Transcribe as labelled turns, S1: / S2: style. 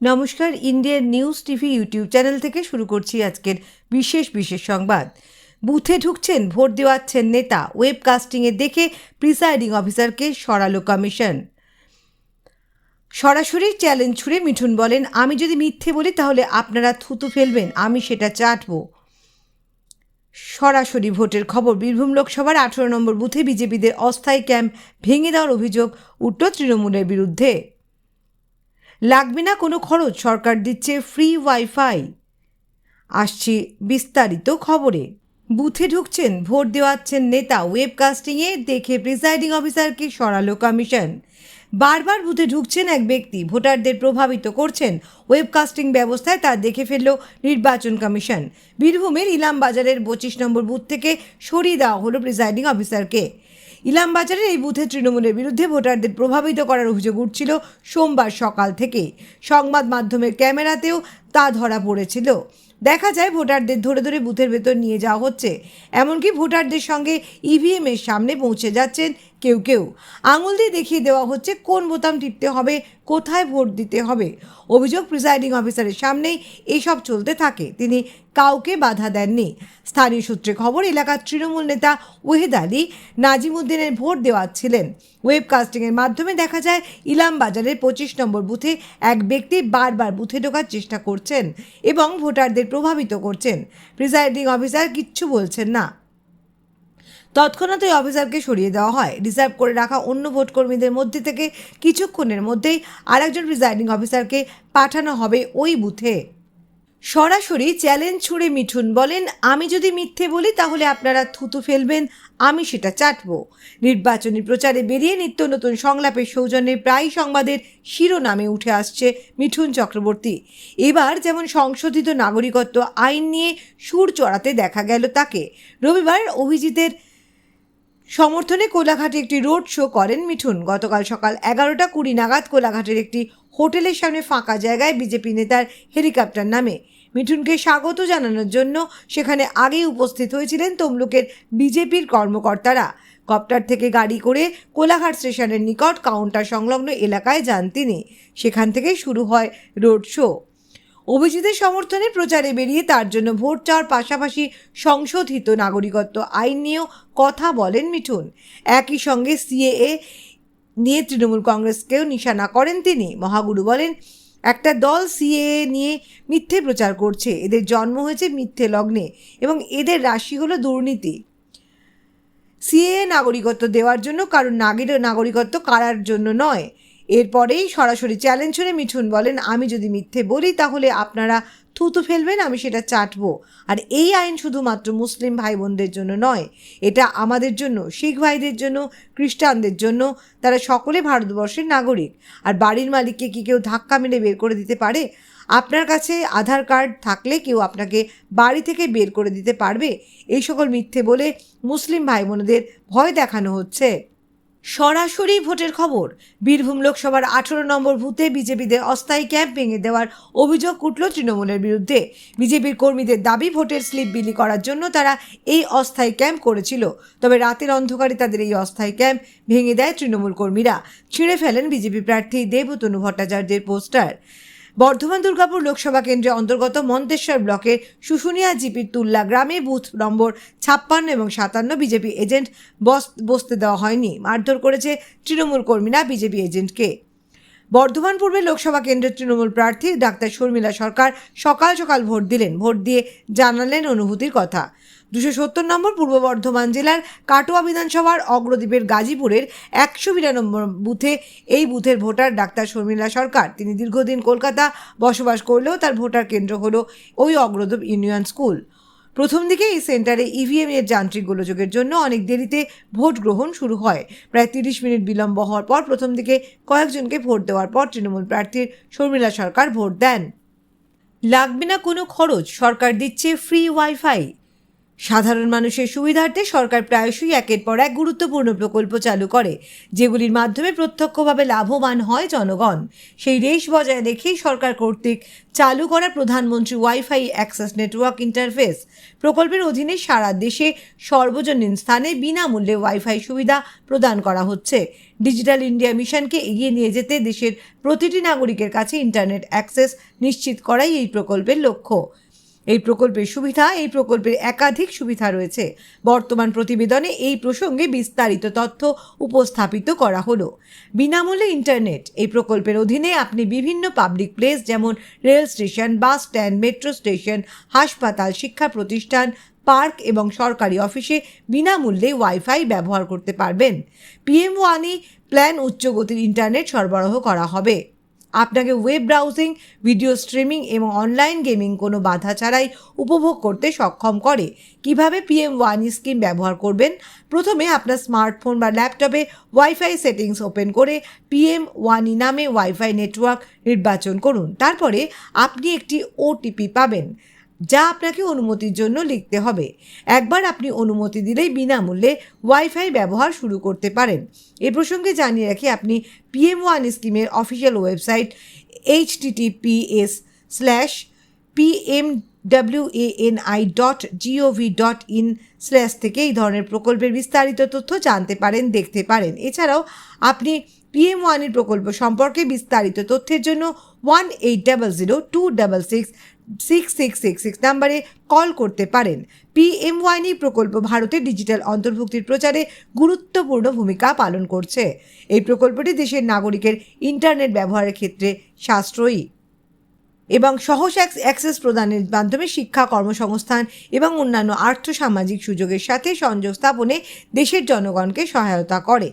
S1: নমস্কার, Indian news TV YouTube channel থেকে শুরু করছি আজকের বিশেষ সংবাদ। বুথে ঢুকছেন, ভোট দেওয়াচ্ছেন নেতা, ওয়েবকাস্টিংয়ে দেখে প্রিসাইডিং অফিসারকে সরালো কমিশন। সরাসরি চ্যালেঞ্জ ছুড়ে মিঠুন বলেন, আমি যদি মিথ্যে বলি তাহলে আপনারা থুতু ফেলবেন, আমি সেটা চাটবো। সরাসরি ভোটের খবর। বীরভূম লোকসভার 18 নম্বর বুথে বিজেপিদের অস্থায়ী ক্যাম্প ভেঙে দেওয়ার অভিযোগ উঠল তৃণমূলের বিরুদ্ধে। লাগবে না কোনো খরচ, সরকার দিচ্ছে ফ্রি ওয়াইফাই। আসছি বিস্তারিত খবরে। বুথে ঢুকছেন, ভোট দেওয়াচ্ছেন নেতা, ওয়েবকাস্টিংয়ে দেখে প্রিসাইডিং অফিসারকে সরালো কমিশন। বারবার বুথে ঢুকছেন এক ব্যক্তি, ভোটারদের প্রভাবিত করছেন, ওয়েবকাস্টিং ব্যবস্থায় তা দেখে ফেলল নির্বাচন কমিশন। বীরভূমের ইলামবাজারের 25 নম্বর বুথ থেকে সরিয়ে দেওয়া হলো প্রিসাইডিং অফিসারকে। ইলামবাজারের এই বুথে তৃণমূলের বিরুদ্ধে ভোটারদের প্রভাবিত করার অভিযোগ উঠছিল সোমবার সকাল থেকে। সংবাদ মাধ্যমের ক্যামেরাতেও তা ধরা পড়েছিল। দেখা যায় ভোটারদের ধরে ধরে বুথের ভেতর নিয়ে যাওয়া হচ্ছে, এমনকি ভোটারদের সঙ্গে ইভিএমের সামনে পৌঁছে যাচ্ছেন কেউ কেউ। আঙুল দিয়ে দেখিয়ে দেওয়া হচ্ছে কোন বোতাম টিপতে হবে, কোথায় ভোট দিতে হবে। অভিযোগ, প্রিসাইডিং অফিসারের সামনেই এসব চলতে থাকে, তিনি কাউকে বাধা দেননি। স্থানীয় সূত্রে খবর, এলাকার তৃণমূল নেতা ওহিদ আলী নাজিমুদ্দিনের ভোট দেওয়াচ্ছিলেন। ওয়েবকাস্টিংয়ের মাধ্যমে দেখা যায় ইলামবাজারের 25 নম্বর বুথে এক ব্যক্তি বারবার বুথে ঢোকার চেষ্টা করছেন এবং ভোটারদের প্রভাবিত করছেন। প্রিসাইডিং অফিসার কিচ্ছু বলছেন না। তৎক্ষণাৎ ওই অফিসারকে সরিয়ে দেওয়া হয়। রিজার্ভ করে রাখা অন্য ভোটকর্মীদের মধ্যে থেকে কিছুক্ষণের মধ্যেই আরেকজন প্রিসাইডিং অফিসারকে পাঠানো হবে ওই বুথে। সরাসরি চ্যালেঞ্জ ছুড়ে মিঠুন বলেন, আমি যদি মিথ্যে বলি তাহলে আপনারা থুতু ফেলবেন, আমি সেটা চাটবো। নির্বাচনী প্রচারে বেরিয়ে নিত্য নতুন সংলাপের সৌজন্যে প্রায় সংবাদের শিরোনামে উঠে আসছে মিঠুন চক্রবর্তী। এবার যেমন সংশোধিত নাগরিকত্ব আইন নিয়ে সুর চড়াতে দেখা গেল তাকে। রবিবার অভিজিতের সমর্থনে কোলাঘাটে একটি রোড শো করেন মিঠুন। গতকাল সকাল 11:20 নাগাদ কোলাঘাটের একটি হোটেলের সামনে ফাঁকা জায়গায় বিজেপি নেতার হেলিকপ্টার নামে। মিঠুনকে স্বাগত জানানোর জন্য সেখানে আগেই উপস্থিত হয়েছিলেন তমলুকের বিজেপির কর্মকর্তারা। কপ্টার থেকে গাড়ি করে কোলাঘাট স্টেশনের নিকট কাউন্টার সংলগ্ন এলাকায় যান তিনি। সেখান থেকেই শুরু হয় রোড শো। অভিজিতের সমর্থনে প্রচারে বেরিয়ে তার জন্য ভোট চাওয়ার পাশাপাশি সংশোধিত নাগরিকত্ব আইন নিয়েও কথা বলেন মিঠুন। একই সঙ্গে সিএএ নিয়ে তৃণমূল কংগ্রেসকেও নিশানা করেন তিনি। মহাগুরু বলেন, একটা দল সিএএ নিয়ে মিথ্যে প্রচার করছে, এদের জন্ম হয়েছে মিথ্যে লগ্নে এবং এদের রাশি হলো দুর্নীতি। সিএএ নাগরিকত্ব দেওয়ার জন্য, কারণ নাগরিকত্ব কারার জন্য নয়। এরপরেই সরাসরি চ্যালেঞ্জ ছুড়ে মিঠুন বলেন, আমি যদি মিথ্যে বলি তাহলে আপনারা থুতু ফেলবেন, আমি সেটা চাটবো। আর এই আইন শুধুমাত্র মুসলিম ভাই বোনদের জন্য নয়, এটা আমাদের জন্য, শিখ ভাইদের জন্য, খ্রিস্টানদের জন্য। তারা সকলে ভারতবর্ষের নাগরিক। আর বাড়ির মালিককে কি কেউ ধাক্কা মেরে বের করে দিতে পারে? আপনার কাছে আধার কার্ড থাকলে কেউ আপনাকে বাড়ি থেকে বের করে দিতে পারবে? এই সকল মিথ্যে বলে মুসলিম ভাই বোনদের ভয় দেখানো হচ্ছে। সরাসরি ভোটের খবর। বীরভূম লোকসভার 18 নম্বর বুথে বিজেপিদের অস্থায়ী ক্যাম্প ভেঙে দেওয়ার অভিযোগ উঠল তৃণমূলের বিরুদ্ধে। বিজেপির কর্মীদের দাবি, ভোটের স্লিপ বিলি করার জন্য তারা এই অস্থায়ী ক্যাম্প করেছিল। তবে রাতের অন্ধকারে তাদের এই অস্থায়ী ক্যাম্প ভেঙে দেয় তৃণমূল কর্মীরা। ছিঁড়ে ফেলেন বিজেপি প্রার্থী দেবতনু ভট্টাচার্যের পোস্টার। বর্ধমান দুর্গাপুর লোকসভা কেন্দ্রের অন্তর্গত মন্তেশ্বর ব্লকের শুশুনিয়া জিপির তুল্লা গ্রামে বুথ নম্বর 56 এবং 57 বিজেপি এজেন্ট বসতে দেওয়া হয়নি। মারধর করেছে তৃণমূল কর্মীরা বিজেপি এজেন্টকে। বর্ধমান পূর্বে লোকসভা কেন্দ্রের তৃণমূল প্রার্থী ডাক্তার শর্মিলা সরকার সকাল সকাল ভোট দিলেন। ভোট দিয়ে জানালেন অনুভূতির কথা। 270 নম্বর পূর্ব বর্ধমান জেলার কাটোয়া বিধানসভার অগ্রদ্বীপের গাজীপুরের 192 বুথে এই বুথের ভোটার ডাক্তার শর্মিলা সরকার। তিনি দীর্ঘদিন কলকাতা বসবাস করলেও তার ভোটার কেন্দ্র হলো ওই অগ্রদ্বীপ ইউনিয়ন স্কুল। প্রথম দিকে এই সেন্টারে ইভিএম এর যান্ত্রিক গোলযোগের জন্য অনেক দেরিতে ভোট গ্রহণ শুরু হয়। প্রায় 30 মিনিট বিলম্ব হওয়ার পর প্রথম দিকে কয়েকজনকে ভোট দেওয়ার পর তৃণমূল প্রার্থীর শর্মিলা সরকার ভোট দেন। লাগবে না কোনো খরচ, সরকার দিচ্ছে ফ্রি ওয়াইফাই। সাধারণ মানুষের সুবিধার্থে সরকার প্রায়শই একের পর এক গুরুত্বপূর্ণ প্রকল্প চালু করে, যেগুলির মাধ্যমে প্রত্যক্ষভাবে লাভবান হয় জনগণ। সেই রেশ বজায় রেখেই সরকার কর্তৃক চালু করা প্রধানমন্ত্রী ওয়াইফাই অ্যাক্সেস নেটওয়ার্ক ইন্টারফেস প্রকল্পের অধীনে সারা দেশে সর্বজনীন স্থানে বিনামূল্যে ওয়াইফাই সুবিধা প্রদান করা হচ্ছে। ডিজিটাল ইন্ডিয়া মিশনকে এগিয়ে নিয়ে যেতে দেশের প্রতিটি নাগরিকের কাছে ইন্টারনেট অ্যাক্সেস নিশ্চিত করাই এই প্রকল্পের লক্ষ্য। এই প্রকল্পের একাধিক সুবিধা রয়েছে। বর্তমান প্রতিবেদনে এই প্রসঙ্গে বিস্তারিত তথ্য উপস্থাপিত করা হলো। বিনামূল্যে ইন্টারনেট এই প্রকল্পের অধীনে আপনি বিভিন্ন পাবলিক প্লেস যেমন rail station, bus stand, metro station, হাসপাতাল, শিক্ষা প্রতিষ্ঠান, পার্ক এবং সরকারি অফিসে বিনামূল্যে ওয়াইফাই ব্যবহার করতে পারবেন। PM-WANI প্ল্যান উচ্চ গতির ইন্টারনেট সরবরাহ করা হবে। আপনাকে ওয়েব ব্রাউজিং, ভিডিও স্ট্রিমিং এবং অনলাইন গেমিং কোনো বাধা ছাড়াই উপভোগ করতে সক্ষম করে। কিভাবে PM-WANI স্কিম ব্যবহার করবেন? প্রথমে আপনার স্মার্টফোন বা ল্যাপটপে ওয়াইফাই সেটিংস ওপেন করে PM-WANI নামে ওয়াইফাই নেটওয়ার্ক নির্বাচন করুন। তারপরে আপনি একটি OTP পাবেন, যা আপনাকে অনুমতির জন্য লিখতে হবে। একবার আপনি অনুমতি দিলেই বিনামূল্যে ওয়াইফাই ব্যবহার শুরু করতে পারেন। এ প্রসঙ্গে জানিয়ে রাখি, আপনি PM-WANI স্কিমের অফিসিয়াল ওয়েবসাইট https://pmwani.gov.in/ থেকে এই ধরনের প্রকল্পের বিস্তারিত তথ্য জানতে পারেন, দেখতে পারেন। এছাড়াও আপনি PM-WANI প্রকল্প সম্পর্কে বিস্তারিত তথ্যের জন্য 1800-266-6666 নম্বরে কল করতে পারেন। PM-WANI প্রকল্প ভারতের ডিজিটাল অন্তর্ভুক্তির প্রচারে গুরুত্বপূর্ণ ভূমিকা পালন করছে। এই প্রকল্পটি দেশের নাগরিকের ইন্টারনেট ব্যবহারের ক্ষেত্রে সাশ্রয়ী এবং সহজ অ্যাক্সেস প্রদানের মাধ্যমে শিক্ষা, কর্মসংস্থান এবং অন্যান্য আর্থসামাজিক সুযোগের সাথে সংযোগ স্থাপনে দেশের জনগণকে সহায়তা করে।